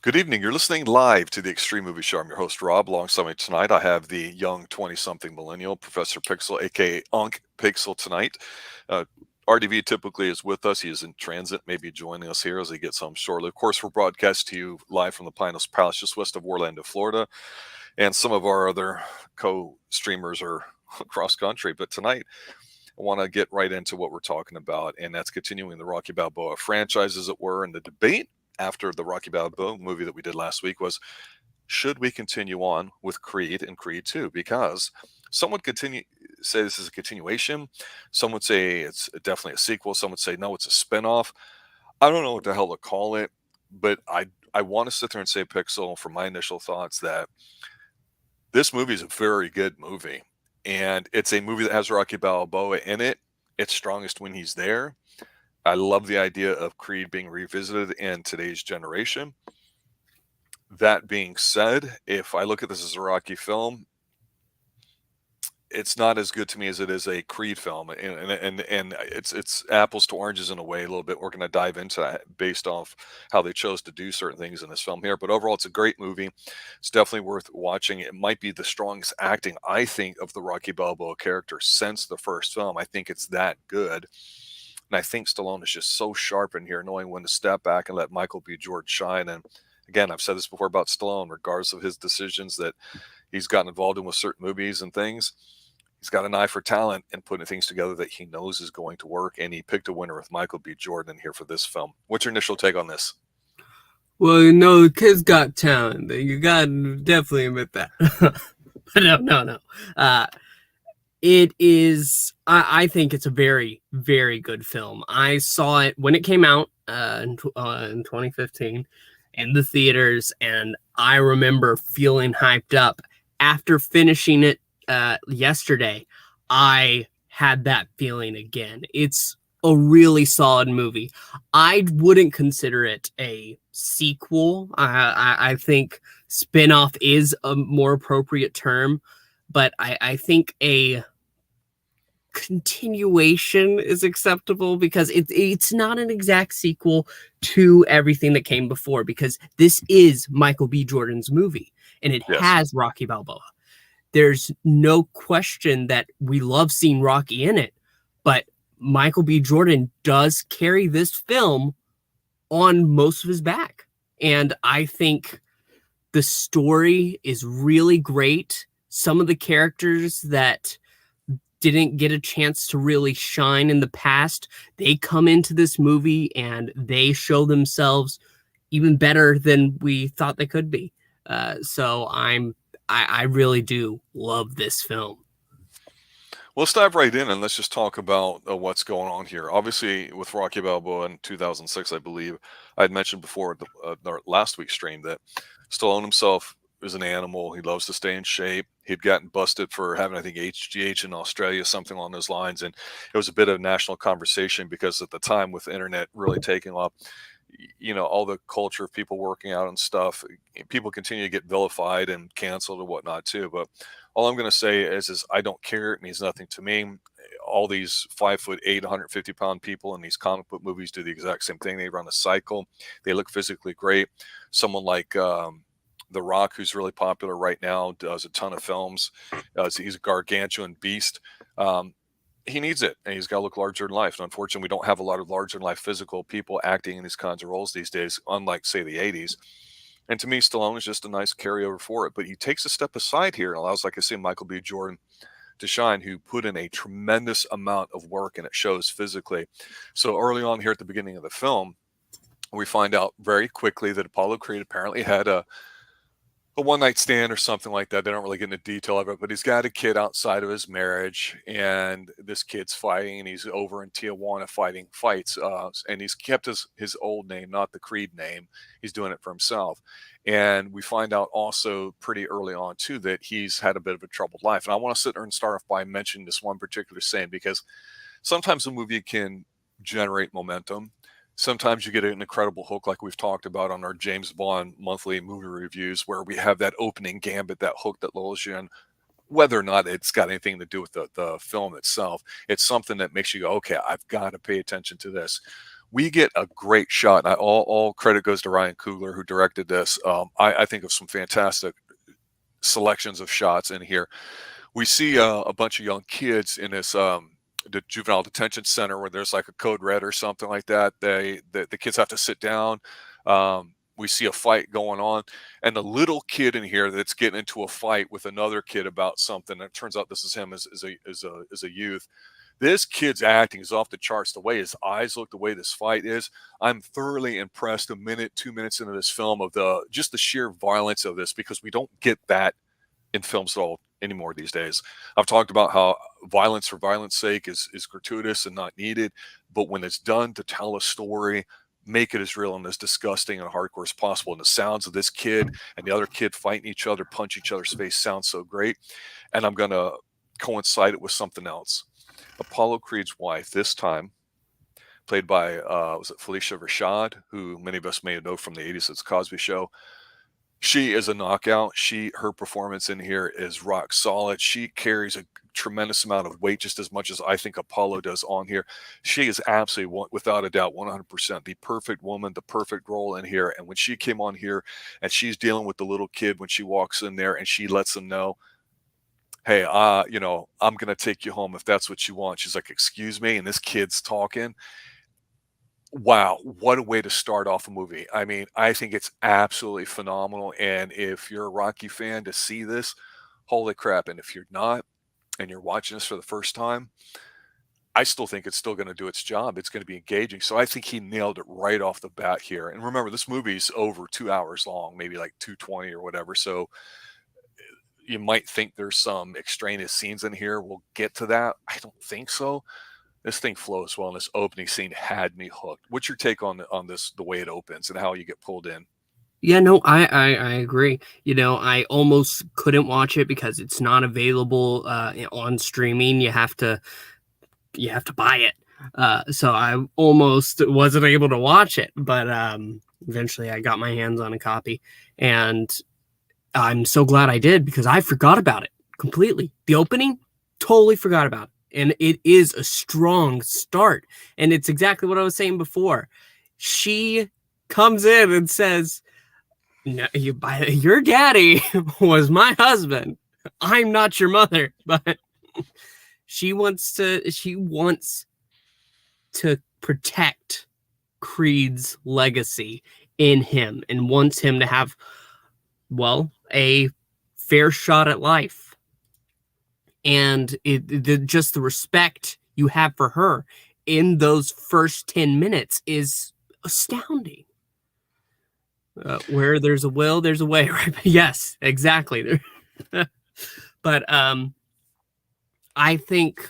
Good evening. You're listening live to the Extreme Movie Show. I'm your host, Rob. Alongside me tonight, I have the young 20-something millennial, Professor Pixel, aka Unc Pixel, tonight. Uh, RDV typically is with us. He is in transit, maybe joining us here as he gets home shortly. Of course, we're broadcast to you live from the Pinos Palace, just west of Orlando, Florida. And some of our other co-streamers are across country. But tonight, I want to get right into what we're talking about, and that's continuing the Rocky Balboa franchise, as it were. And the debate after the Rocky Balboa movie that we did last week was, should we continue on with Creed and Creed 2? Because some would say this is a continuation. Some would say it's definitely a sequel. Some would say, no, it's a spinoff. I don't know what the hell to call it, but I want to sit there and say, Pixel, from my initial thoughts, that this movie is a very good movie. And it's a movie that has Rocky Balboa in it. It's strongest when he's there. I love the idea of Creed being revisited in today's generation. That being said, if I look at this as a Rocky film, it's not as good to me as it is a Creed film, and it's apples to oranges in a way a little bit. We're going to dive into that based off how they chose to do certain things in this film here. But overall, it's a great movie. It's definitely worth watching. It might be the strongest acting, I think, of the Rocky Balboa character since the first film. I think it's that good. And I think Stallone is just so sharp in here, knowing when to step back and let Michael B. Jordan shine. And again, I've said this before about Stallone, regardless of his decisions that he's gotten involved in with certain movies and things, he's got an eye for talent and putting things together that he knows is going to work. And he picked a winner with Michael B. Jordan here for this film. What's your initial take on this? Well, the kid's got talent. You gotta definitely admit that. No. It is. I think it's a very, very good film. I saw it when it came out in 2015 in the theaters, and I remember feeling hyped up. After finishing it yesterday, I had that feeling again. It's a really solid movie. I wouldn't consider it a sequel. I think spinoff is a more appropriate term, but I think a continuation is acceptable because it's not an exact sequel to everything that came before, because this is Michael B. Jordan's movie and it Yes. has Rocky Balboa. There's no question that we love seeing Rocky in it, but Michael B. Jordan does carry this film on most of his back. And I think the story is really great. Some of the characters that didn't get a chance to really shine in the past, they come into this movie and they show themselves even better than we thought they could be. So I really do love this film. Well, let's dive right in and let's just talk about what's going on here. Obviously, with Rocky Balboa in 2006, I believe I had mentioned before our last week's stream that Stallone himself is an animal. He loves to stay in shape. He'd gotten busted for having, I think, HGH in Australia, something along those lines. And it was a bit of national conversation because at the time, with the internet really taking off, all the culture of people working out and stuff, people continue to get vilified and canceled and whatnot too. But all I'm going to say is I don't care. It means nothing to me. All these 5'8", 150-pound people in these comic book movies do the exact same thing. They run a cycle. They look physically great. Someone like The Rock, who's really popular right now, does a ton of films. He's a gargantuan beast. He needs it, and he's got to look larger than life. And unfortunately, we don't have a lot of larger than life physical people acting in these kinds of roles these days, unlike, say, the 80s. And to me, Stallone is just a nice carryover for it. But he takes a step aside here and allows, like I say, Michael B. Jordan to shine, who put in a tremendous amount of work, and it shows physically. So early on here at the beginning of the film, we find out very quickly that Apollo Creed apparently had a one-night stand or something like that. They don't really get into detail of it, but he's got a kid outside of his marriage, and this kid's fighting, and he's over in Tijuana fighting fights, and he's kept his old name, not the Creed name. He's doing it for himself. And we find out also pretty early on, too, that he's had a bit of a troubled life. And I want to sit there and start off by mentioning this one particular saying, because sometimes a movie can generate momentum. Sometimes you get an incredible hook, like we've talked about on our James Bond monthly movie reviews, where we have that opening gambit, that hook that lulls you in. Whether or not it's got anything to do with the film itself, it's something that makes you go, okay, I've got to pay attention to this. we get a great shot. And all credit goes to Ryan Coogler, who directed this. I think of some fantastic selections of shots in here. We see a bunch of young kids in this the juvenile detention center where there's like a code red or something like that. The kids have to sit down. We see a fight going on, and the little kid in here that's getting into a fight with another kid about something. And it turns out this is him as a youth. This kid's acting is off the charts. The way his eyes look, the way this fight is, I'm thoroughly impressed. A minute, 2 minutes into this film of the sheer violence of this, because we don't get that in films at all anymore these days. I've talked about how violence for violence sake is gratuitous and not needed, but when it's done to tell a story, make it as real and as disgusting and hardcore as possible. And the sounds of this kid and the other kid fighting each other, punch each other's face sounds so great. And I'm going to coincide it with something else. Apollo Creed's wife, this time played by was it Felicia Rashad, who many of us may know from the 80s as Cosby Show. She is a knockout. Her performance in here is rock solid. She carries a tremendous amount of weight, just as much as I think Apollo does on here. She is absolutely, without a doubt, 100% the perfect woman, the perfect role in here. And when she came on here and she's dealing with the little kid when she walks in there and she lets him know, hey, I'm going to take you home if that's what you want. She's like, excuse me. And this kid's talking. Wow, what a way to start off a movie. I mean, I think it's absolutely phenomenal. And if you're a Rocky fan to see this, holy crap. And if you're not, and you're watching this for the first time, I still think it's still going to do its job. It's going to be engaging. So I think he nailed it right off the bat here. And remember, this movie's over 2 hours long, maybe like 220 or whatever. So you might think there's some extraneous scenes in here. We'll get to that. I don't think so. This thing flows well, and this opening scene had me hooked. What's your take on this, the way it opens and how you get pulled in? Yeah, no, I agree. I almost couldn't watch it because it's not available on streaming. You have to buy it. So I almost wasn't able to watch it, but eventually I got my hands on a copy, and I'm so glad I did because I forgot about it completely. The opening, totally forgot about it. And it is a strong start. And it's exactly what I was saying before. She comes in and says, no, your daddy was my husband. I'm not your mother. But she wants to protect Creed's legacy in him and wants him to have, well, a fair shot at life. And just the respect you have for her in those first 10 minutes is astounding. Where there's a will, there's a way, right? Yes, exactly. But I think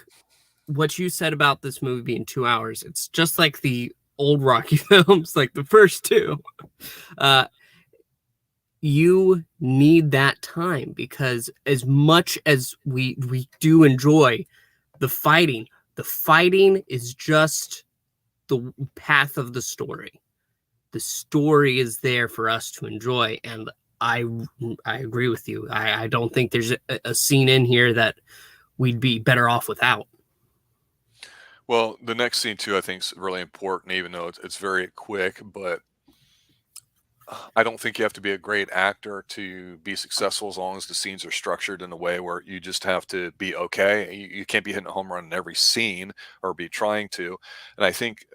what you said about this movie being 2 hours, it's just like the old Rocky films, like the first two. You need that time because as much as we do enjoy the fighting is just the path of the story. The story is there for us to enjoy, and I agree with you. I don't think there's a scene in here that we'd be better off without. Well, the next scene too, I think, is really important, even though it's very quick. But I don't think you have to be a great actor to be successful as long as the scenes are structured in a way where you just have to be okay. You can't be hitting a home run in every scene or be trying to. And I think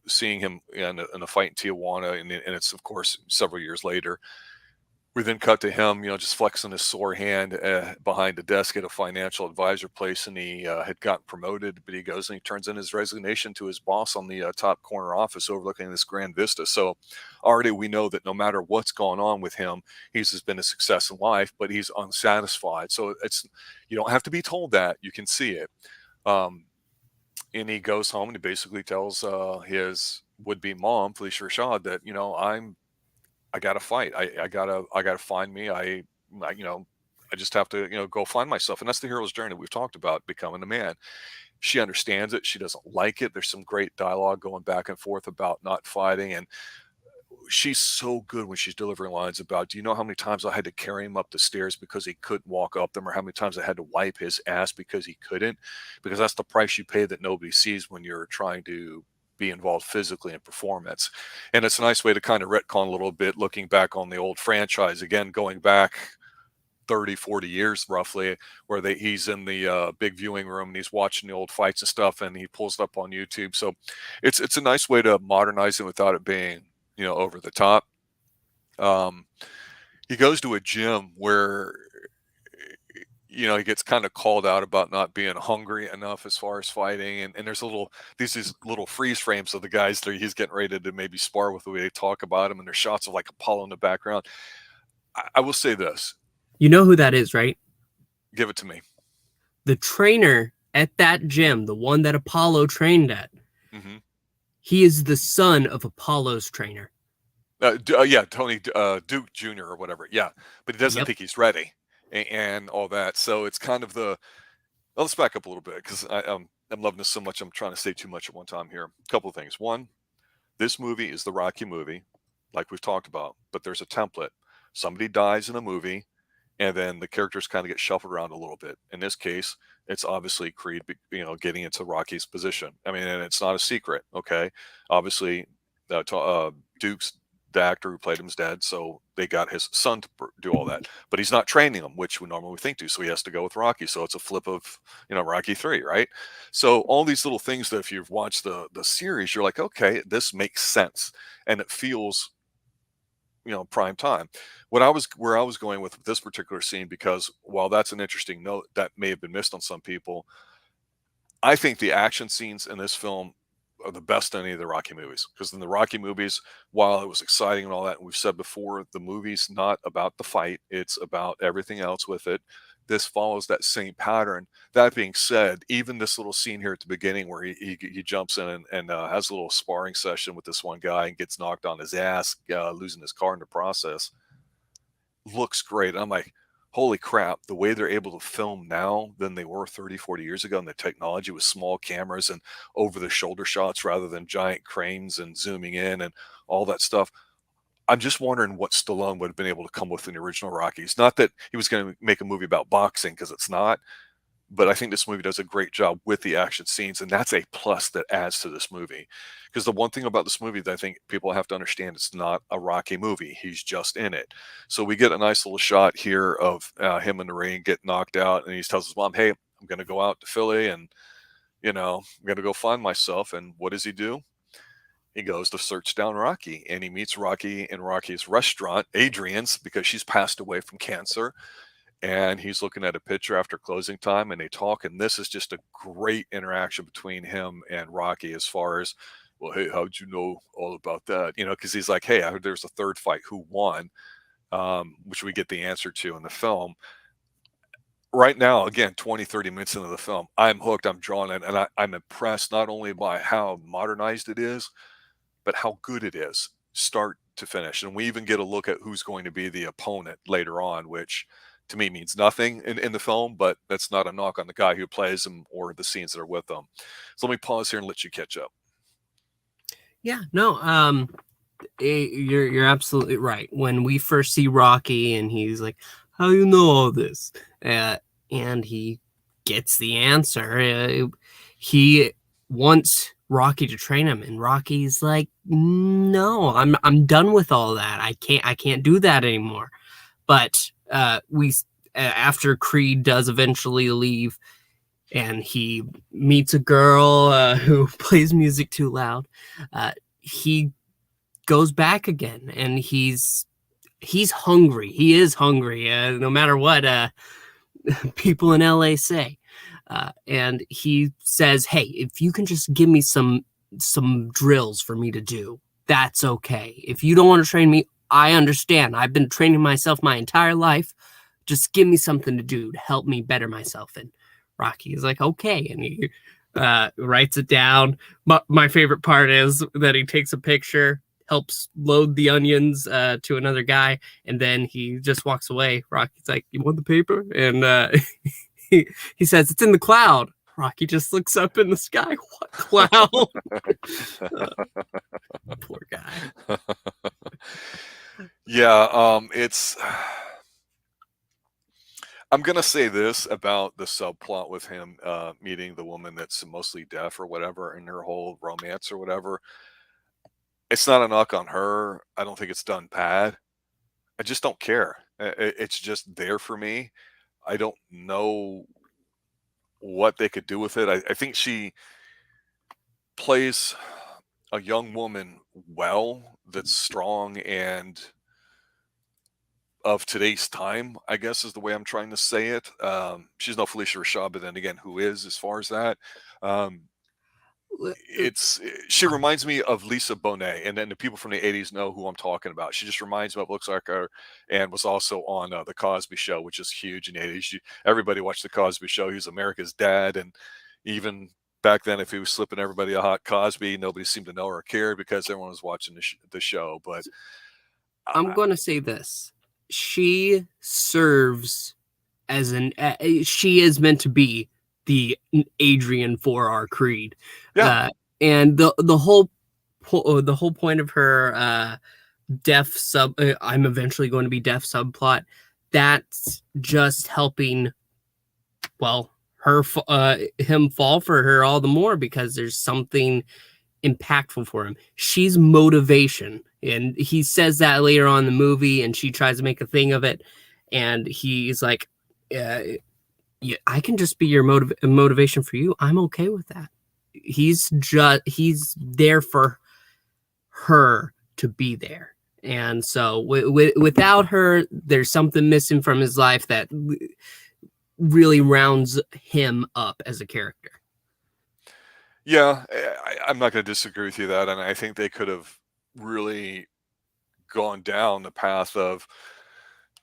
seeing him in a fight in Tijuana, and it's, of course, several years later, we then cut to him, just flexing his sore hand behind the desk at a financial advisor place, and he had gotten promoted, but he goes and he turns in his resignation to his boss on the top corner office overlooking this grand vista. So already we know that no matter what's gone on with him, he's just been a success in life, but he's unsatisfied. So you don't have to be told that. You can see it. And he goes home and he basically tells his would-be mom, Felicia Rashad, that, I gotta fight. I gotta find me. I just have to, go find myself. And that's the hero's journey we've talked about, becoming a man. She understands it. She doesn't like it. There's some great dialogue going back and forth about not fighting. And she's so good when she's delivering lines about, do you know how many times I had to carry him up the stairs because he couldn't walk up them, or how many times I had to wipe his ass because he couldn't? Because that's the price you pay that nobody sees when you're trying to be involved physically in performance. And it's a nice way to kind of retcon a little bit, looking back on the old franchise, again, going back 30, 40 years roughly, where he's in the big viewing room and he's watching the old fights and stuff, and he pulls it up on YouTube. So it's a nice way to modernize it without it being, over the top. He goes to a gym where, he gets kind of called out about not being hungry enough as far as fighting. And there's these little freeze frames of the guys that he's getting ready to maybe spar with, the way they talk about him. And there's shots of like Apollo in the background. I will say this. You know who that is, right? Give it to me. The trainer at that gym, the one that Apollo trained at, he is the son of Apollo's trainer. Yeah, Tony Duke Jr. or whatever. Yeah, but he doesn't think he's ready and all that. So it's kind of let's back up a little bit, because I'm loving this so much. I'm trying to say too much at one time here. A couple of things. One, this movie is the Rocky movie, like we've talked about, but there's a template. Somebody dies in a movie, and then the characters kind of get shuffled around a little bit. In this case, it's obviously Creed, getting into Rocky's position. I mean, and it's not a secret, okay? Obviously, Duke's the actor who played him is dead, so they got his son to do all that. But he's not training him, which we normally think to, so he has to go with Rocky. So it's a flip of, Rocky 3, right? So all these little things that if you've watched the series, you're like, okay, this makes sense, and it feels, prime time. Where I was going with this particular scene, because while that's an interesting note that may have been missed on some people, I think the action scenes in this film are the best in any of the Rocky movies. Because in the Rocky movies, while it was exciting and all that, and we've said before, the movie's not about the fight, it's about everything else with it. This follows that same pattern. That being said, even this little scene here at the beginning where he jumps in and has a little sparring session with this one guy and gets knocked on his ass, losing his car in the process, looks great. I'm like, holy crap, the way they're able to film now than they were 30, 40 years ago, and the technology with small cameras and over-the-shoulder shots rather than giant cranes and zooming in and all that stuff. I'm just wondering what Stallone would have been able to come with in the original Rockies. Not that he was going to make a movie about boxing, because it's not, but I think this movie does a great job with the action scenes, and that's a plus that adds to this movie. Because the one thing about this movie that I think people have to understand, it's not a Rocky movie. He's just in it. So we get a nice little shot here of him in the ring, get knocked out, and he tells his mom, hey, I'm going to go out to Philly, and, I'm going to go find myself. And what does he do? He goes to search down Rocky, and he meets Rocky in Rocky's restaurant, Adrian's, because she's passed away from cancer. And he's looking at a picture after closing time, and they talk. And this is just a great interaction between him and Rocky as far as, well, hey, how'd you know all about that? Because he's like, hey, I heard there's a third fight. Who won? Which we get the answer to in the film. Right now, again, 20, 30 minutes into the film, I'm hooked, I'm drawn in, and I'm impressed not only by how modernized it is, but how good it is, start to finish. And we even get a look at who's going to be the opponent later on, which to me means nothing in the film, but that's not a knock on the guy who plays him or the scenes that are with them. So let me pause here and let you catch up. Yeah, no, you're absolutely right. When we first see Rocky and he's like, how you know all this? And he gets the answer. He wants Rocky to train him, and Rocky's like, no, I'm done with all that. I can't do that anymore. But after Creed does eventually leave, and he meets a girl who plays music too loud, he goes back again, and he's hungry. He is hungry, no matter what people in LA say. And he says, hey, if you can just give me some drills for me to do, that's okay. If you don't want to train me, I understand. I've been training myself my entire life. Just give me something to do to help me better myself. And Rocky is like, okay. And he writes it down. My favorite part is that he takes a picture, helps load the onions to another guy, and then he just walks away. Rocky's like, you want the paper? And he says, it's in the cloud. Rocky just looks up in the sky. What cloud? Poor guy. Yeah, it's... I'm gonna say this about the subplot with him meeting the woman that's mostly deaf or whatever, and her whole romance or whatever. It's not a knock on her. I don't think it's done bad. I just don't care. It's just there for me. I don't know what they could do with it. I think she plays a young woman well that's strong and of today's time, I guess is the way I'm trying to say it. She's no Felicia Rashad, but then again, who is as far as that? Um, she reminds me of Lisa Bonet, and then the people from the '80s know who I'm talking about. She just reminds me of looks like her, and was also on the Cosby Show, which is huge in the '80s. Everybody watched the Cosby Show. He was America's dad, and even back then, if he was slipping everybody a hot Cosby, nobody seemed to know or care because everyone was watching the show. But I'm going to say this: she serves as she is meant to be the Adrian for our Creed. yeah, And the whole point of her deaf I'm eventually going to be deaf subplot, that's just helping, well, him fall for her all the more because there's something impactful for him. She's motivation, and he says that later on in the movie, and she tries to make a thing of it, and he's like, yeah, I can just be your motivation for you. I'm okay with that. He's there for her to be there. And so without her, there's something missing from his life that really rounds him up as a character. yeah, I'm not going to disagree with you that, and I think they could have really gone down the path of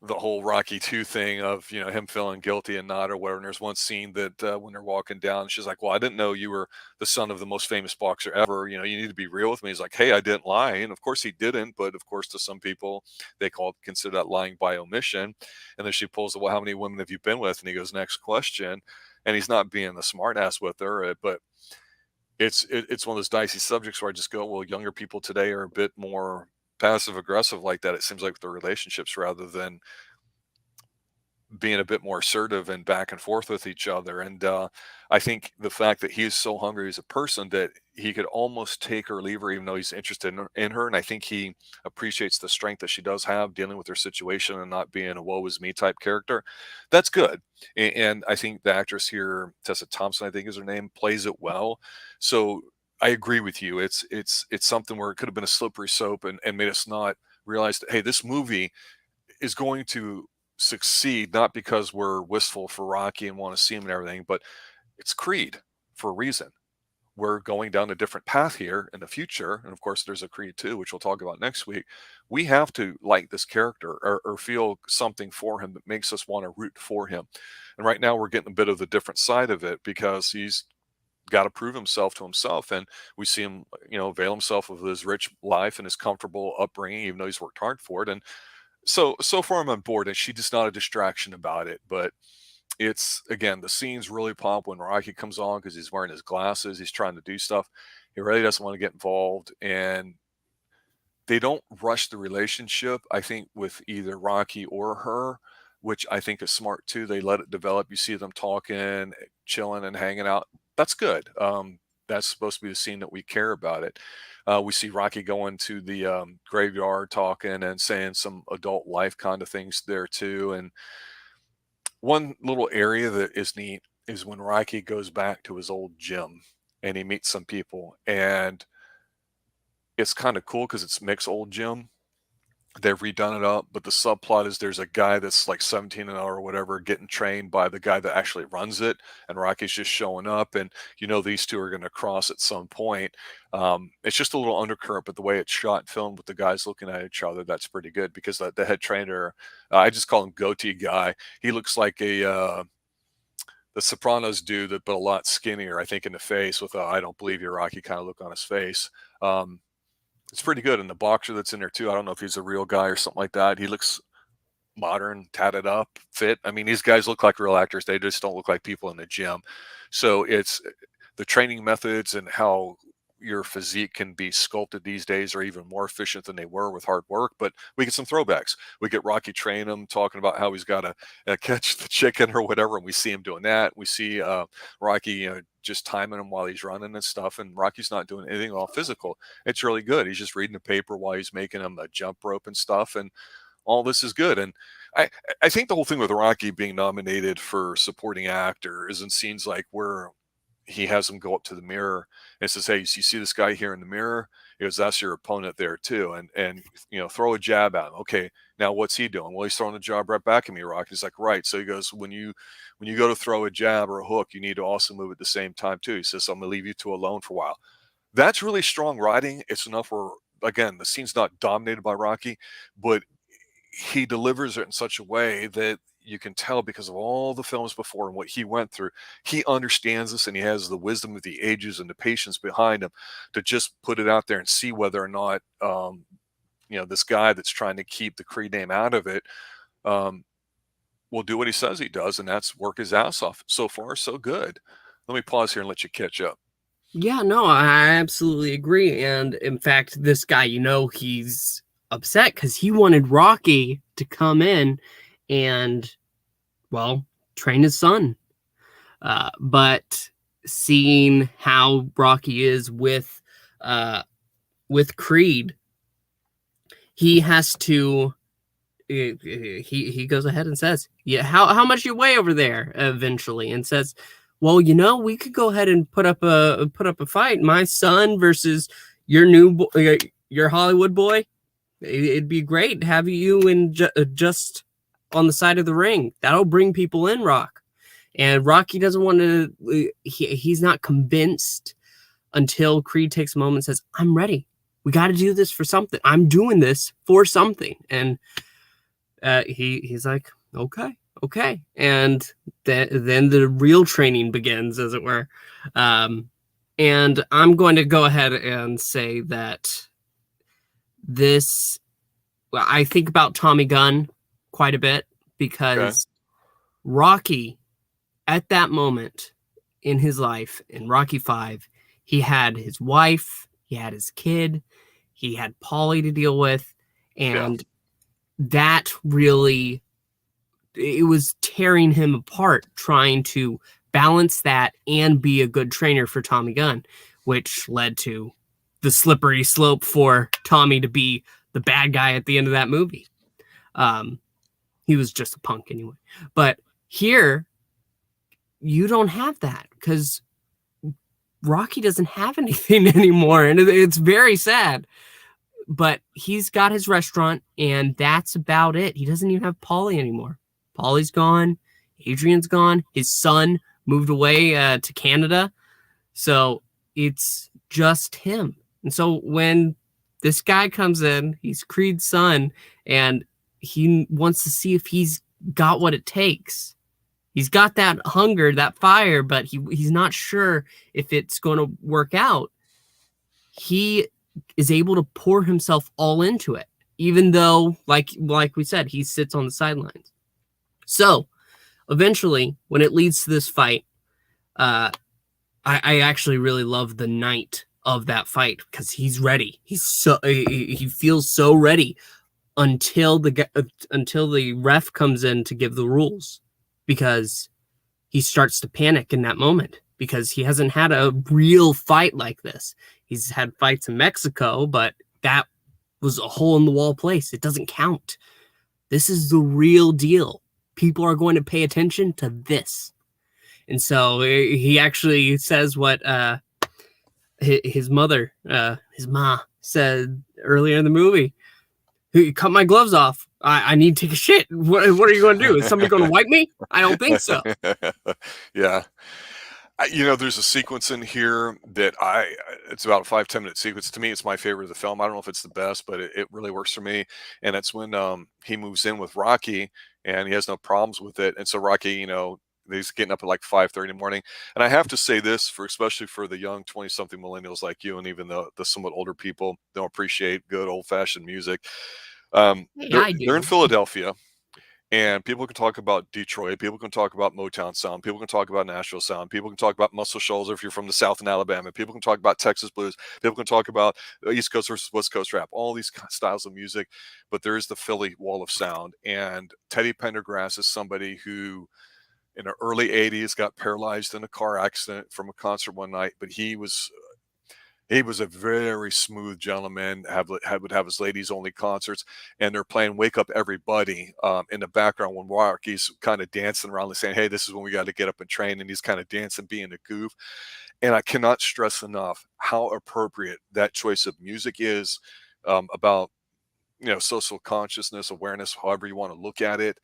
the whole Rocky 2 thing of, him feeling guilty and not or whatever. And there's one scene that when they're walking down, she's like, well, I didn't know you were the son of the most famous boxer ever. You need to be real with me. He's like, hey, I didn't lie. And of course he didn't. But of course, to some people, they consider that lying by omission. And then she pulls the, well, how many women have you been with? And he goes, next question. And he's not being the smart ass with her, but it's one of those dicey subjects where I just go, well, younger people today are a bit more passive aggressive like that. It seems like with the relationships rather than being a bit more assertive and back and forth with each other. And I think the fact that he is so hungry as a person that he could almost take her or leave her, even though he's interested in her. And I think he appreciates the strength that she does have dealing with her situation and not being a woe is me type character. That's good. And I think the actress here, Tessa Thompson, I think is her name, plays it well. So I agree with you. It's something where it could have been a slippery slope and made us not realize that, hey, this movie is going to succeed not because we're wistful for Rocky and want to see him and everything, but it's Creed for a reason. We're going down a different path here in the future. And of course, there's a Creed 2, which we'll talk about next week. We have to like this character or feel something for him that makes us want to root for him. And right now, we're getting a bit of the different side of it because he's got to prove himself to himself. And we see him, avail himself of his rich life and his comfortable upbringing, even though he's worked hard for it. And so far I'm on board, and she's just not a distraction about it. But it's, again, the scenes really pop when Rocky comes on because he's wearing his glasses, he's trying to do stuff, he really doesn't want to get involved, and they don't rush the relationship, I think, with either Rocky or her, which I think is smart too. They let it develop. You see them talking, chilling, and hanging out. That's good. That's supposed to be the scene that we care about it. We see Rocky going to the graveyard talking and saying some adult life kind of things there too. And one little area that is neat is when Rocky goes back to his old gym and he meets some people. And it's kind of cool because it's Mick's old gym. They've redone it up, but the subplot is there's a guy that's like 17 an hour or whatever getting trained by the guy that actually runs it, and Rocky's just showing up, and these two are going to cross at some point. It's just a little undercurrent, but the way it's shot and filmed with the guys looking at each other, that's pretty good because the head trainer, I just call him goatee guy. He looks like the Sopranos dude, but a lot skinnier, I think, in the face with a "I don't believe you, Rocky" kind of look on his face. It's pretty good. And the boxer that's in there too, I don't know if he's a real guy or something like that. He looks modern, tatted up, fit. I mean, these guys look like real actors. They just don't look like people in the gym. So it's the training methods and how your physique can be sculpted these days are even more efficient than they were with hard work. But we get some throwbacks. We get Rocky training him, talking about how he's got to catch the chicken or whatever, and we see him doing that. We see Rocky, just timing him while he's running and stuff, and Rocky's not doing anything all physical. It's really good. He's just reading the paper while he's making him a jump rope and stuff, and all this is good. And I, I think the whole thing with Rocky being nominated for supporting actor is in scenes like where he has him go up to the mirror and says, "Hey, you see this guy here in the mirror?" He goes, "That's your opponent there too." And throw a jab at him. Okay, now what's he doing? Well, he's throwing a jab right back at me, Rocky. He's like, "Right." So he goes, when you go to throw a jab or a hook, you need to also move at the same time too. He says, "I'm gonna leave you two alone for a while." That's really strong writing. It's enough where, again, the scene's not dominated by Rocky, but he delivers it in such a way that you can tell, because of all the films before and what he went through, he understands this, and he has the wisdom of the ages and the patience behind him to just put it out there and see whether or not this guy that's trying to keep the Creed name out of it will do what he says he does, and that's work his ass off. So far, so good. Let me pause here and let you catch up. Yeah, no, I absolutely agree. And in fact, this guy, he's upset because he wanted Rocky to come in and, well, train his son. But seeing how Rocky is with Creed, he has to. He goes ahead and says, "Yeah, how much you weigh over there?" Eventually, and says, "Well, we could go ahead and put up a fight. My son versus your Hollywood boy. It'd be great to have you in just on the side of the ring. That'll bring people in, Rock." And Rocky doesn't want to. He's not convinced until Creed takes a moment and says, "I'm ready. We got to do this for something. I'm doing this for something." And he's like, okay. And then the real training begins, as it were. And I'm going to go ahead and say that I think about Tommy Gunn quite a bit, because Rocky, at that moment in his life, in Rocky V, he had his wife, he had his kid, he had Paulie to deal with, and that really, it was tearing him apart, trying to balance that and be a good trainer for Tommy Gunn, which led to the slippery slope for Tommy to be the bad guy at the end of that movie. He was just a punk anyway. But here, you don't have that, because Rocky doesn't have anything anymore, and it's very sad. But he's got his restaurant, and that's about it. He doesn't even have Paulie anymore. Paulie's gone. Adrian's gone. His son moved away to Canada. So it's just him. And so when this guy comes in, he's Creed's son, and he wants to see if he's got what it takes. He's got that hunger, that fire, but he's not sure if it's going to work out. He is able to pour himself all into it, even though, like we said, he sits on the sidelines. So eventually, when it leads to this fight, I actually really love the night of that fight, because he's ready. He feels so ready until the ref comes in to give the rules, because he starts to panic in that moment, because he hasn't had a real fight like this. He's had fights in Mexico, but that was a hole in the wall place. It doesn't count. This is the real deal. People are going to pay attention to this. And so he actually says what his mother, his ma, said earlier in the movie. "You cut my gloves off. I need to take a shit. What are you going to do? Is somebody going to wipe me? I don't think so." Yeah. There's a sequence in here that it's about a 5-10 minute sequence. To me, it's my favorite of the film. I don't know if it's the best, but it really works for me. And it's when he moves in with Rocky, and he has no problems with it. And so Rocky, he's getting up at like 5:30 in the morning. And I have to say this, especially for the young 20-something millennials like you, and even the somewhat older people don't appreciate good old-fashioned music. Hey, I do. They're in Philadelphia, And people can talk about Detroit, people can talk about Motown sound, people can talk about Nashville sound, people can talk about Muscle Shoals if you're from the South in Alabama, people can talk about Texas blues, people can talk about East Coast versus West Coast rap, all these styles of music, but there is the Philly wall of sound. And Teddy Pendergrass is somebody who in the early 80s got paralyzed in a car accident from a concert one night, but he was a very smooth gentleman. Would have his ladies only concerts, and they're playing "Wake Up Everybody" in the background when Rocky's kind of dancing around, saying, "Hey, this is when we got to get up and train," and he's kind of dancing, being a goof. And I cannot stress enough how appropriate that choice of music is about social consciousness, awareness, however you want to look at it.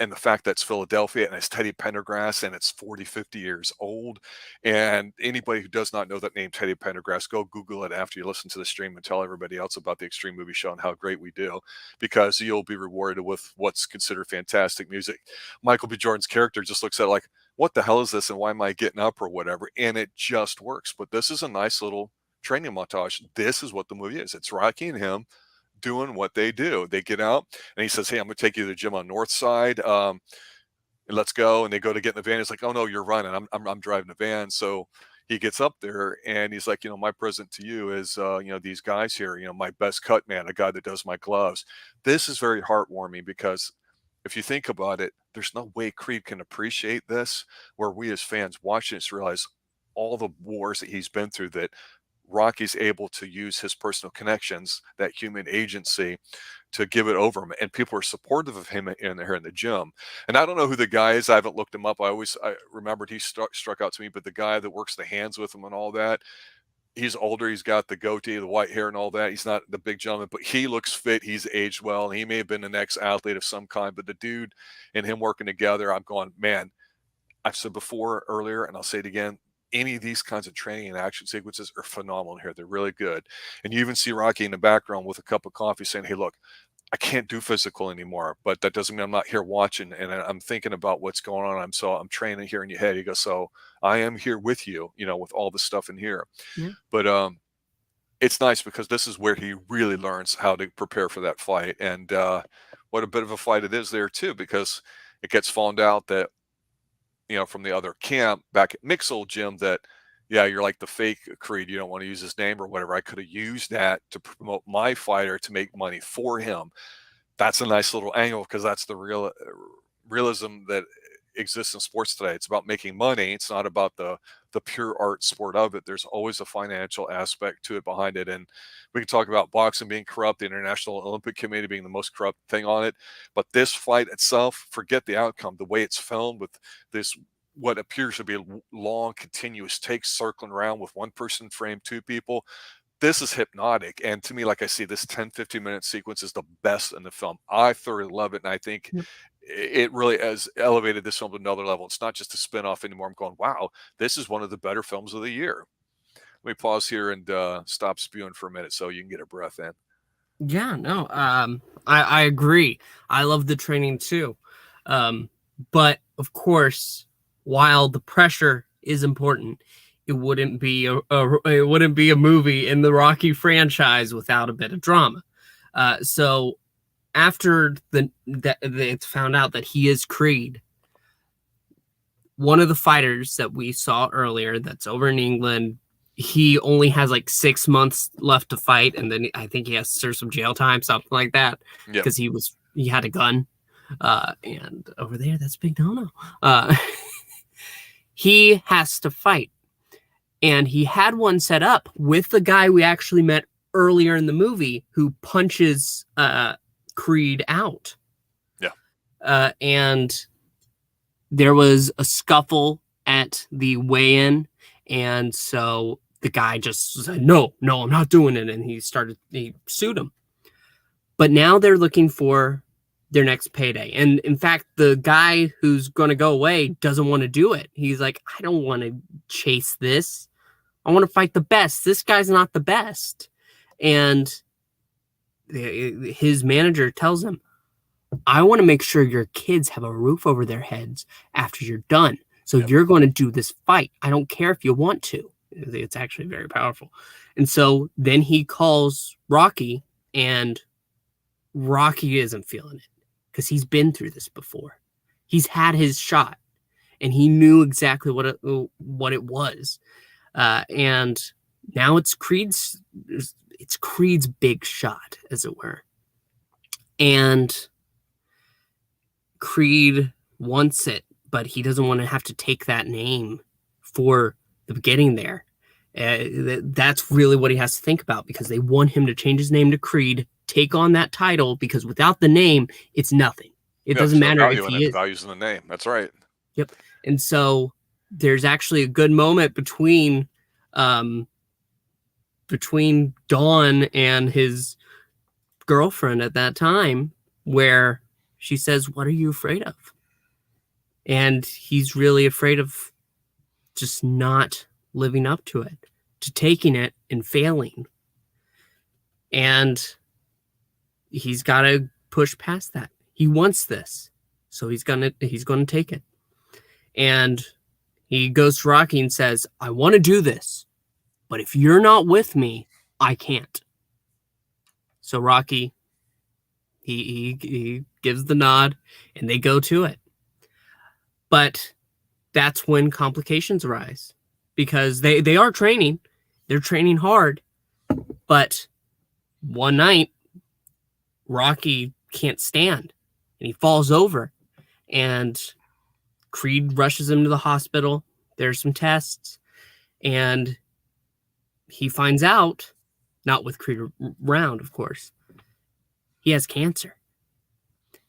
And the fact that it's Philadelphia and it's Teddy Pendergrass and it's 40, 50 years old. And anybody who does not know that name, Teddy Pendergrass, go Google it after you listen to the stream and tell everybody else about the Xtreme Movie Show and how great we do, because you'll be rewarded with what's considered fantastic music. Michael B. Jordan's character just looks at it like, what the hell is this and why am I getting up or whatever? And it just works. But this is a nice little training montage. This is what the movie is. It's Rocky and him doing what they do. They get out and he says, "Hey, I'm going to take you to the gym on North Side. And let's go." And they go to get in the van. It's like, "Oh no, you're running. I'm driving the van." So he gets up there and he's like, "My present to you is, these guys here, my best cut man, a guy that does my gloves." This is very heartwarming because if you think about it, there's no way Creed can appreciate this, where we as fans watching this realize all the wars that he's been through, that Rocky's able to use his personal connections, that human agency, to give it over him, and people are supportive of him in the gym. And I don't know who the guy is. I haven't looked him up. I remembered he struck out to me, but the guy that works the hands with him and all that, he's older. He's got the goatee, the white hair, and all that. He's not the big gentleman, but he looks fit. He's aged well, and he may have been an ex-athlete of some kind. But the dude and him working together, I'm going, man. I've said before earlier, and I'll say it again, any of these kinds of training and action sequences are phenomenal here. They're really good. And you even see Rocky in the background with a cup of coffee saying, "Hey, look, I can't do physical anymore, but that doesn't mean I'm not here watching and I'm thinking about what's going on. I'm training here in your head." He goes, "So I am here with you, with all the stuff in here." Yeah. But it's nice because this is where he really learns how to prepare for that fight. And what a bit of a fight it is there too, because it gets found out that from the other camp back at Mick's old gym that, yeah, you're like the fake Creed. You don't want to use his name or whatever. I could have used that to promote my fighter to make money for him. That's a nice little angle because that's the realism that exists in sports today. It's about making money. It's not about the pure art sport of it. There's always a financial aspect to it behind it. And we can talk about boxing being corrupt, the International Olympic Committee being the most corrupt thing on it. But this fight itself, forget the outcome, the way it's filmed with this, what appears to be a long, continuous take circling around with one person frame, two people. This is hypnotic. And to me, like I see, this 10, 15-minute sequence is the best in the film. I thoroughly love it. And I think it really has elevated this film to another level. It's not just a spinoff anymore. I'm going, wow, this is one of the better films of the year. Let me pause here and stop spewing for a minute so you can get a breath in. Yeah, no, I agree. I love the training too. But of course, while the pressure is important, it wouldn't be a movie in the Rocky franchise without a bit of drama. So after it's found out that he is Creed, one of the fighters that we saw earlier that's over in England, he only has like 6 months left to fight, and then I think he has to serve some jail time, something like that, because he had a gun. And over there, that's big no-no. He has to fight, and he had one set up with the guy we actually met earlier in the movie who punches Creed out. Yeah. And there was a scuffle at the weigh-in, and so the guy just said, no, I'm not doing it, and he sued him. But now they're looking for their next payday. And in fact, the guy who's going to go away doesn't want to do it. He's like, I don't want to chase this. I want to fight the best. This guy's not the best. And his manager tells him, I want to make sure your kids have a roof over their heads after you're done. So you're going to do this fight. I don't care if you want to. It's actually very powerful. And so then he calls Rocky, and Rocky isn't feeling it. because he's been through this before. He's had his shot, and he knew exactly what it was. And now it's Creed's big shot, as it were. And Creed wants it, but he doesn't want to have to take that name for the beginning there. That's really what he has to think about, because they want him to change his name to Creed, take on that title, because without the name, it's nothing. It doesn't matter if he is. The value's in the name. That's right. Yep. And so there's actually a good moment between Dawn and his girlfriend at that time, where she says, "What are you afraid of?" And he's really afraid of just not living up to it, to taking it and failing. And he's got to push past that. He wants this, so he's gonna take it. And he goes to Rocky and says, "I want to do this, but if you're not with me, I can't." So Rocky, he gives the nod, and they go to it. But that's when complications arise, because they are training. They're training hard. But one night, Rocky can't stand, and he falls over. And Creed rushes him to the hospital. There's some tests. And he finds out, not with Creed around, of course, he has cancer.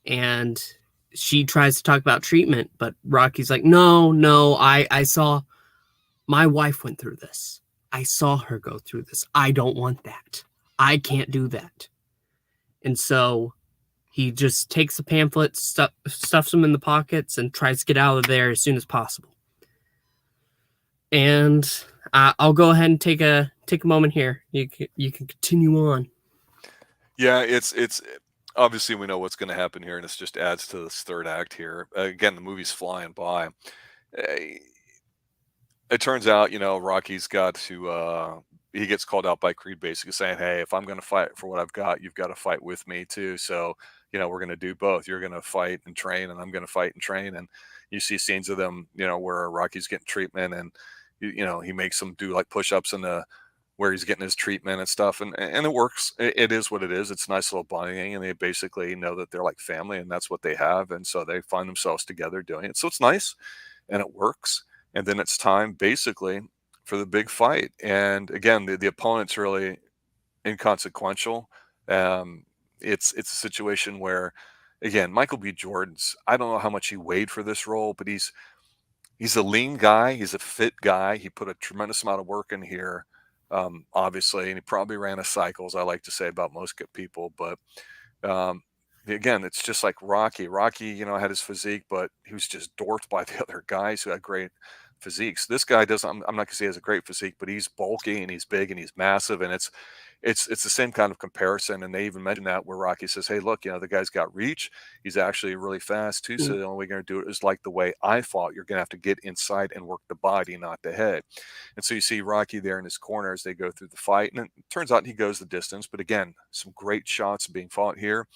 And she tries to talk about treatment, but Rocky's like, no, I saw, my wife went through this. I saw her go through this. I don't want that. I can't do that. And so he just takes the pamphlet, stuffs them in the pockets, and tries to get out of there as soon as possible. And I'll go ahead and take a moment here. You can continue on. Yeah, it's obviously we know what's going to happen here, and this just adds to this third act here. Again, the movie's flying by. It turns out, Rocky's got to. He gets called out by Creed, basically saying, "Hey, if I'm going to fight for what I've got, you've got to fight with me too. So, we're going to do both. You're going to fight and train, and I'm going to fight and train." And you see scenes of them, where Rocky's getting treatment, and he makes them do like push-ups in the where he's getting his treatment and stuff, and it works. It is what it is. It's a nice little bonding, and they basically know that they're like family, and that's what they have, and so they find themselves together doing it. So it's nice, and it works. And then it's time basically for the big fight. And again, the opponent's really inconsequential. It's a situation where, again, Michael B. Jordan's, I don't know how much he weighed for this role, but he's a lean guy. He's a fit guy. He put a tremendous amount of work in here, obviously, and he probably ran a cycle, as I like to say about most good people. But again, it's just like Rocky. Rocky, had his physique, but he was just dwarfed by the other guys who had great physiques. This guy doesn't. I'm not gonna say he has a great physique, but he's bulky and he's big and he's massive, and it's the same kind of comparison. And they even mention that where Rocky says, "Hey, look, the guy's got reach. He's actually really fast too. So the only way you're gonna do it is like the way I fought. You're gonna have to get inside and work the body, not the head." And so you see Rocky there in his corner as they go through the fight, and it turns out he goes the distance. But again, some great shots being fought here.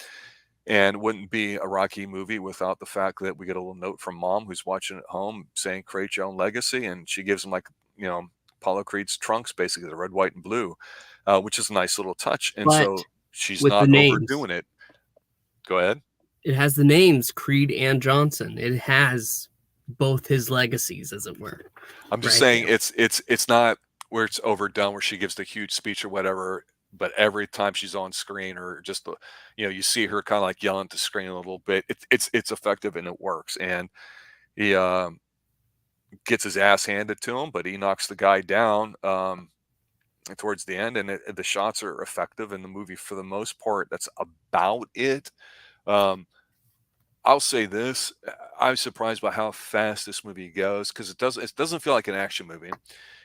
And wouldn't be a Rocky movie without the fact that we get a little note from Mom, who's watching at home, saying, "Create your own legacy." And she gives him, like, Apollo Creed's trunks, basically the red, white, and blue, which is a nice little touch. And so she's not overdoing it. Go ahead. It has the names Creed and Johnson. It has both his legacies, as it were. I'm just saying it's not where it's overdone, where she gives the huge speech or whatever. But every time she's on screen, or just you see her kind of like yelling at the screen a little bit, it's effective and it works. And he gets his ass handed to him, but he knocks the guy down towards the end, and the shots are effective in the movie for the most part. That's about it. I'll say this: I was surprised by how fast this movie goes, because it doesn't feel like an action movie,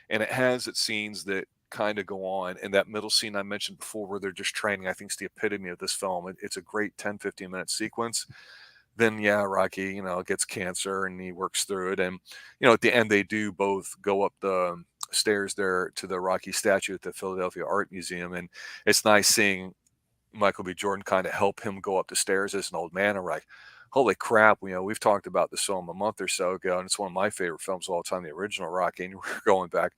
and it has its scenes that kind of go on. And that middle scene I mentioned before, where they're just training, I think is the epitome of this film. It's a great 10-15 minute sequence. Then Rocky gets cancer and he works through it, and at the end they do both go up the stairs there to the Rocky statue at the Philadelphia Art Museum. And it's nice seeing Michael B. Jordan kind of help him go up the stairs as an old man. And we're like, holy crap, we've talked about this film a month or so ago, and it's one of my favorite films of all time, the original Rocky, and we're going back,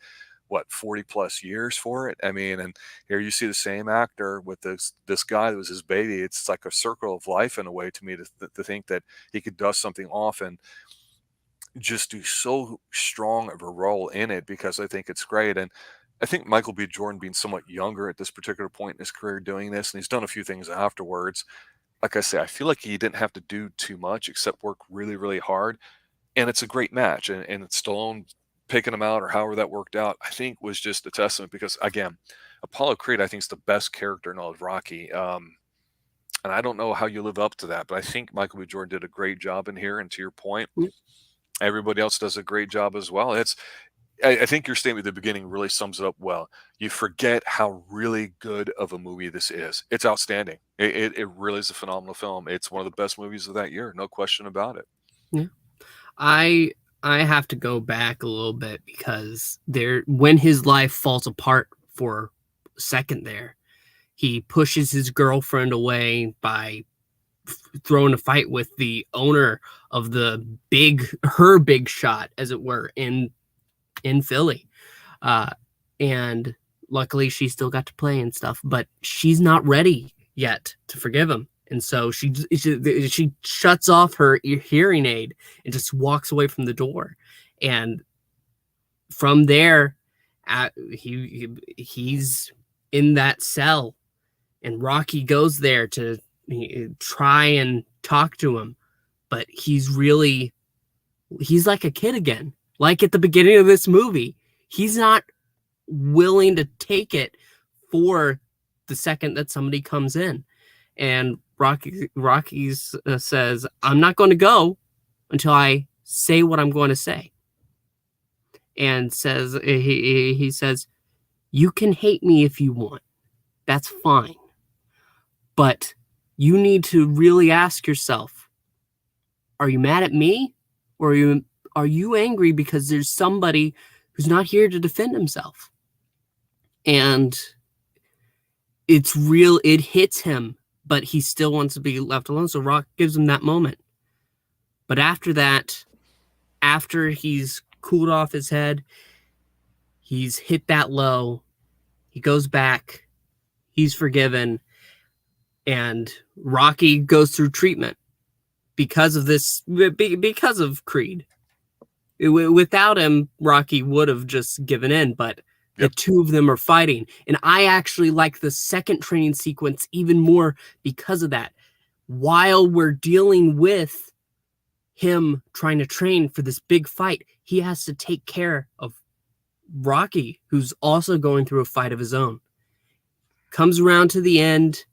what, 40 plus years for it? I mean, and here you see the same actor with this guy that was his baby. It's like a circle of life in a way to me to think that he could dust something off and just do so strong of a role in it, because I think it's great. And I think Michael B. Jordan being somewhat younger at this particular point in his career doing this, and he's done a few things afterwards. Like I say, I feel like he didn't have to do too much except work really, really hard. And it's a great match. And Stallone picking him out or however that worked out, I think was just a testament because, again, Apollo Creed, I think, is the best character in all of Rocky. And I don't know how you live up to that, but I think Michael B. Jordan did a great job in here. And to your point, everybody else does a great job as well. I think your statement at the beginning really sums it up well. You forget how really good of a movie this is. It's outstanding. It really is a phenomenal film. It's one of the best movies of that year, no question about it. Yeah. I have to go back a little bit because when his life falls apart for a second there, he pushes his girlfriend away by throwing a fight with the owner of her big shot, as it were, in Philly. And luckily she still got to play and stuff, but she's not ready yet to forgive him. And so she shuts off her hearing aid and just walks away from the door. And from there, he's in that cell, and Rocky goes there to try and talk to him, but he's like a kid again. Like at the beginning of this movie, he's not willing to take it for the second that somebody comes in. And Rocky says, I'm not going to go until I say what I'm going to say. And he says, you can hate me if you want. That's fine. But you need to really ask yourself, are you mad at me? Or are you angry because there's somebody who's not here to defend himself? And it hits him, but he still wants to be left alone. So Rock gives him that moment. But after that, after he's cooled off his head, he's hit that low, he goes back, he's forgiven, and Rocky goes through treatment because of Creed. Without him, Rocky would have just given in, but the two of them are fighting. And I actually like the second training sequence even more because of that. While we're dealing with him trying to train for this big fight, he has to take care of Rocky, who's also going through a fight of his own. Comes around to the end.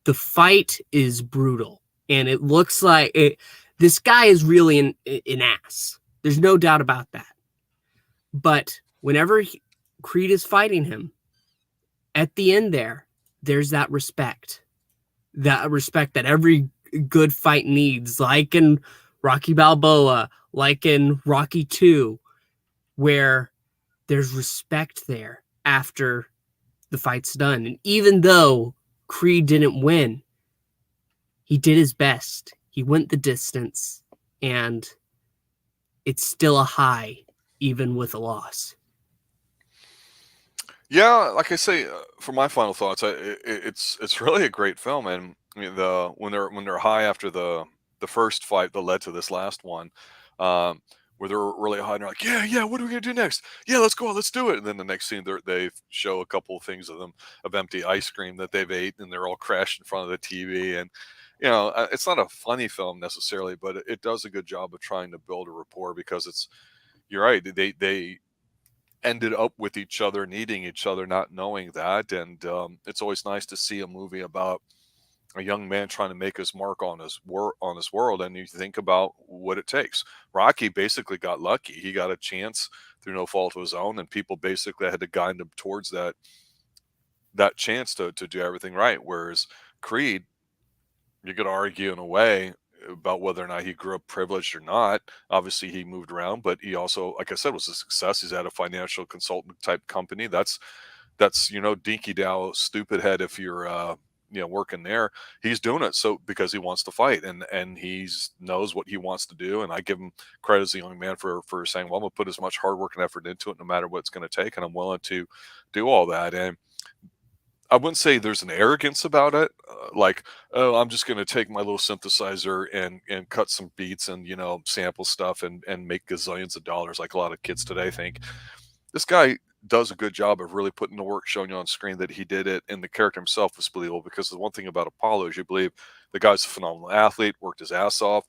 The fight is brutal. And it looks like this guy is really an ass. There's no doubt about that. But whenever Creed is fighting him, at the end there's that respect. That respect that every good fight needs, like in Rocky Balboa, like in Rocky 2, where there's respect there after the fight's done. And even though Creed didn't win, he did his best. He went the distance, and it's still a high, even with a loss. Yeah, like I say, for my final thoughts, it's really a great film, and I mean, when they're high after the first fight that led to this last one, where they're really high and they're like, yeah, what are we gonna do next? Yeah, let's go on, let's do it. And then the next scene, they show a couple of things of them of empty ice cream that they've ate, and they're all crashed in front of the TV. And it's not a funny film necessarily, but it does a good job of trying to build a rapport, because you're right, they ended up with each other, needing each other, not knowing that. And it's always nice to see a movie about a young man trying to make his mark on his world, and you think about what it takes. Rocky basically got lucky; he got a chance through no fault of his own, and people basically had to guide him towards that chance to do everything right. Whereas Creed, you could argue in a way about whether or not he grew up privileged or not. Obviously, he moved around, but he also, like I said, was a success. He's at a financial consultant type company. That's dinky dow stupid head if you're working there. He's doing it so because he wants to fight, and knows what he wants to do. And I give him credit as a young man for saying, well, I'm gonna put as much hard work and effort into it no matter what it's going to take, and I'm willing to do all that. And I wouldn't say there's an arrogance about it, like, oh, I'm just going to take my little synthesizer and cut some beats and sample stuff and make gazillions of dollars like a lot of kids today think. This guy does a good job of really putting the work, showing you on screen that he did it, and the character himself was believable. Because the one thing about Apollo is you believe the guy's a phenomenal athlete, worked his ass off.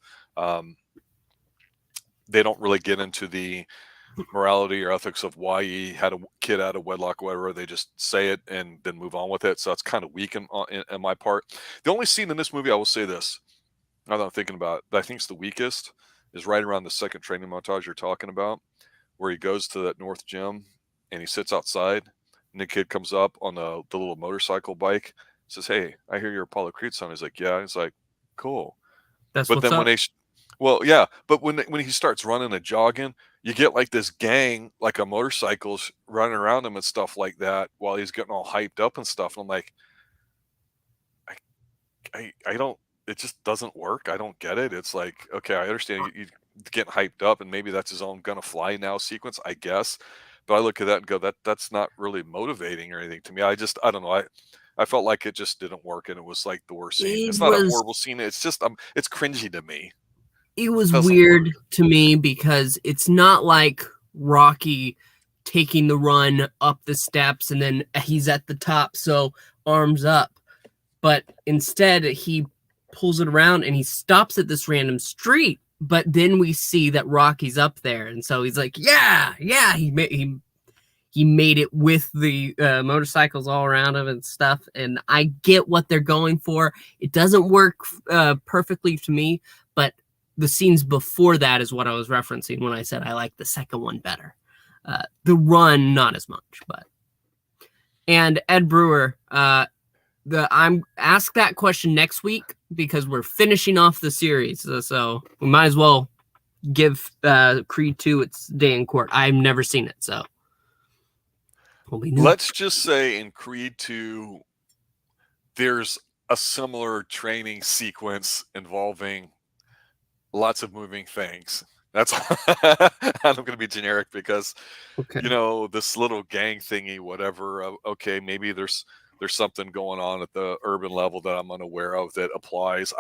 They don't really get into the morality or ethics of why he had a kid out of wedlock or whatever. They just say it and then move on with it. So that's kind of weak in my part. The only scene in this movie, I will say this, now that I'm thinking about it, that I think is the weakest, is right around the second training montage you're talking about, where he goes to that North Gym and he sits outside, and the kid comes up on the little motorcycle bike, says, "Hey, I hear you're Apollo Creed's son." He's like, "Yeah." He's like, "Cool." That's But what's then up. well, yeah, but when he starts running and jogging, you get like this gang, like a motorcycles running around him and stuff like that while he's getting all hyped up and stuff. And I'm like, I don't, it just doesn't work. I don't get it. It's like, okay, I understand you getting hyped up, and maybe that's his own gonna fly now sequence, I guess. But I look at that and go, that's not really motivating or anything to me. I don't know. I felt like it just didn't work, and it was like the worst scene. It It's not a was horrible scene. It's just it's cringy to me. it was Doesn't work. weird to me because it's not like Rocky taking the run up the steps and then he's at the top, so arms up. But instead, he pulls it around and he stops at this random street. But then we see that Rocky's up there, and so he's like, "Yeah, yeah." He made it with the motorcycles all around him and stuff. And I get what they're going for. It doesn't work perfectly to me, but the scenes before that is what I was referencing when I said I like the second one better. The run, not as much, but. And Ed Brewer, I'm ask that question next week because we're finishing off the series, so we might as well give Creed 2 its day in court. I've never seen it, so let's just say in Creed 2, there's a similar training sequence involving lots of moving things. That's I'm going to be generic because okay. This little gang thingy, whatever. Okay, maybe there's something going on at the urban level that I'm unaware of that applies.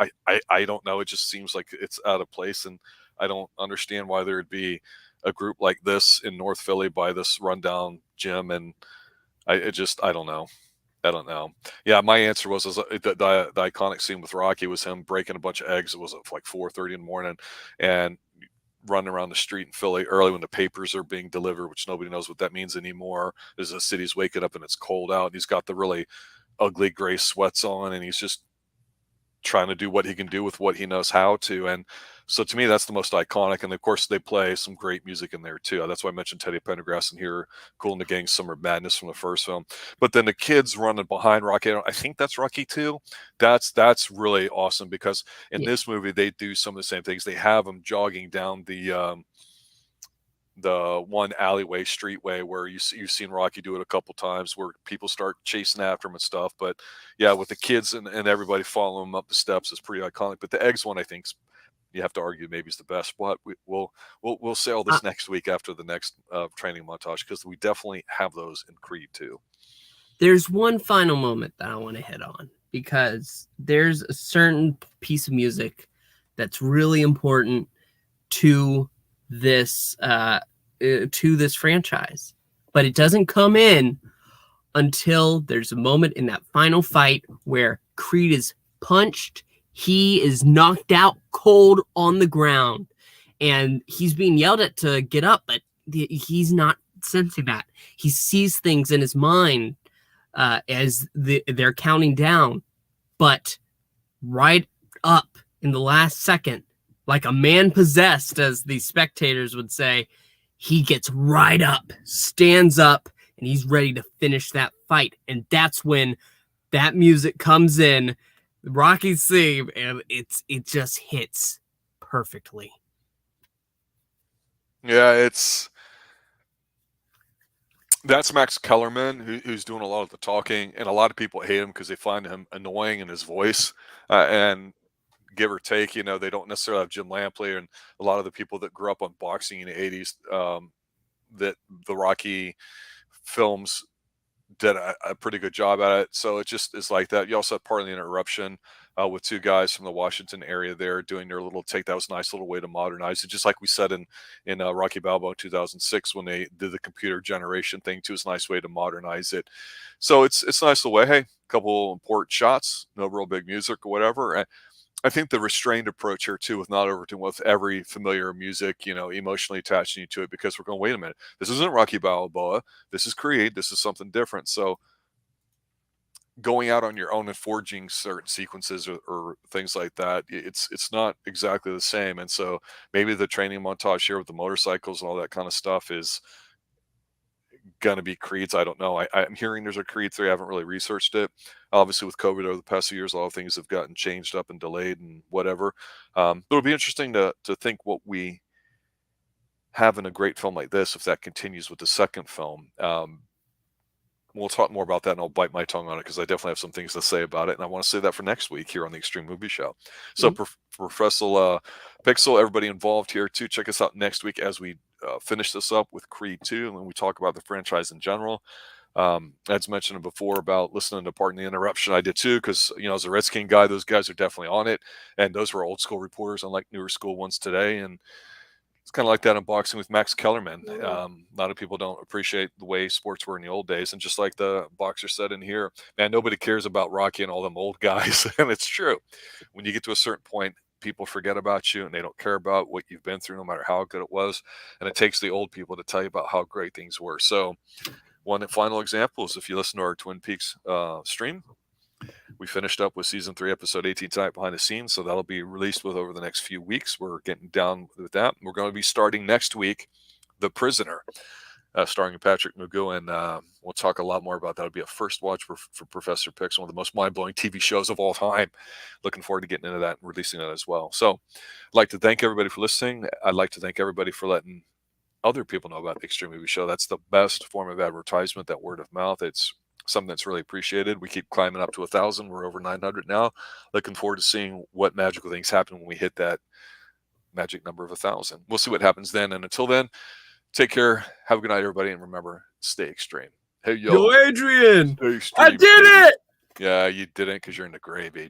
I don't know. It just seems like it's out of place, and I don't understand why there'd be a group like this in North Philly by this rundown gym, and I don't know. I don't know. Yeah, my answer was the iconic scene with Rocky was him breaking a bunch of eggs. It was like 4:30 in the morning, and running around the street in Philly early when the papers are being delivered, which nobody knows what that means anymore. As the city's waking up and it's cold out, and he's got the really ugly gray sweats on, and he's just trying to do what he can do with what he knows how to. And so to me, that's the most iconic. And of course, they play some great music in there too. That's why I mentioned Teddy Pendergrass in here, Cool in the Gang, Summer Madness from the first film. But then the kids running behind Rocky, I think that's Rocky 2. That's really awesome because in this movie they do some of the same things. They have them jogging down the one alleyway streetway where you've seen Rocky do it a couple times where people start chasing after him and stuff. But yeah, with the kids and everybody following him up the steps is pretty iconic. But the eggs one, I think, you have to argue maybe is the best. But we'll say all this next week after the next training montage because we definitely have those in Creed too. There's one final moment that I want to hit on because there's a certain piece of music that's really important to this franchise, but it doesn't come in until there's a moment in that final fight where Creed is punched. He is knocked out cold on the ground, and he's being yelled at to get up, but he's not sensing that. He sees things in his mind as they're counting down, but right up in the last second, like a man possessed, as the spectators would say, he gets right up, stands up, and he's ready to finish that fight. And that's when that music comes in, Rocky's theme, and it just hits perfectly. Yeah, That's Max Kellerman, who's doing a lot of the talking, and a lot of people hate him because they find him annoying in his voice. And give or take, they don't necessarily have Jim Lampley and a lot of the people that grew up on boxing in the 80s, that the Rocky films did a pretty good job at it. So it just is like that. You also had part of the interruption with two guys from the Washington area there doing their little take. That was a nice little way to modernize it. Just like we said in Rocky Balboa 2006 when they did the computer generation thing too. It's a nice way to modernize it. So it's a nice little way. Hey, a couple important shots, no real big music or whatever. I think the restrained approach here too, with not overdoing with every familiar music, emotionally attaching you to it, because we're going, wait a minute, this isn't Rocky Balboa, this is Creed, this is something different. So going out on your own and forging certain sequences or things like that, it's not exactly the same. And so maybe the training montage here with the motorcycles and all that kind of stuff is going to be Creed's. I don't know. I'm hearing there's a Creed 3. I haven't really researched it. Obviously, with COVID over the past few years, a lot of things have gotten changed up and delayed and whatever. But it'll be interesting to think what we have in a great film like this, if that continues with the second film. We'll talk more about that, and I'll bite my tongue on it because I definitely have some things to say about it, and I want to say that for next week here on the Xtreme Movie Show. So, Professor Pixel, everybody involved here too, check us out next week as we finish this up with Creed 2, and when we talk about the franchise in general. As mentioned before about listening to Pardon the Interruption, I did too, because as a Redskin guy, those guys are definitely on it, and those were old school reporters, unlike newer school ones today. And it's kind of like that in boxing with Max Kellerman. A lot of people don't appreciate the way sports were in the old days. And just like the boxer said in here, man, nobody cares about Rocky and all them old guys. And it's true. When you get to a certain point, people forget about you and they don't care about what you've been through, no matter how good it was. And it takes the old people to tell you about how great things were. So one final example is if you listen to our Twin Peaks stream, we finished up with season 3, episode 18 tonight, behind the scenes. So that'll be released over the next few weeks. We're getting down with that. We're going to be starting next week, The Prisoner, starring Patrick McGowan. We'll talk a lot more about that. It'll be a first watch for Professor Pix, one of the most mind-blowing TV shows of all time. Looking forward to getting into that and releasing that as well. So I'd like to thank everybody for listening. I'd like to thank everybody for letting other people know about the Xtreme Movie Show. That's the best form of advertisement, that word of mouth. It's something that's really appreciated. We keep climbing up to 1,000. We're over 900 now. Looking forward to seeing what magical things happen when we hit that magic number of 1,000. We'll see what happens then. And until then, take care. Have a good night, everybody. And remember, stay extreme. Hey, yo, Adrian, stay extreme, I did it. Yeah, you didn't, because you're in the grave, Adrian.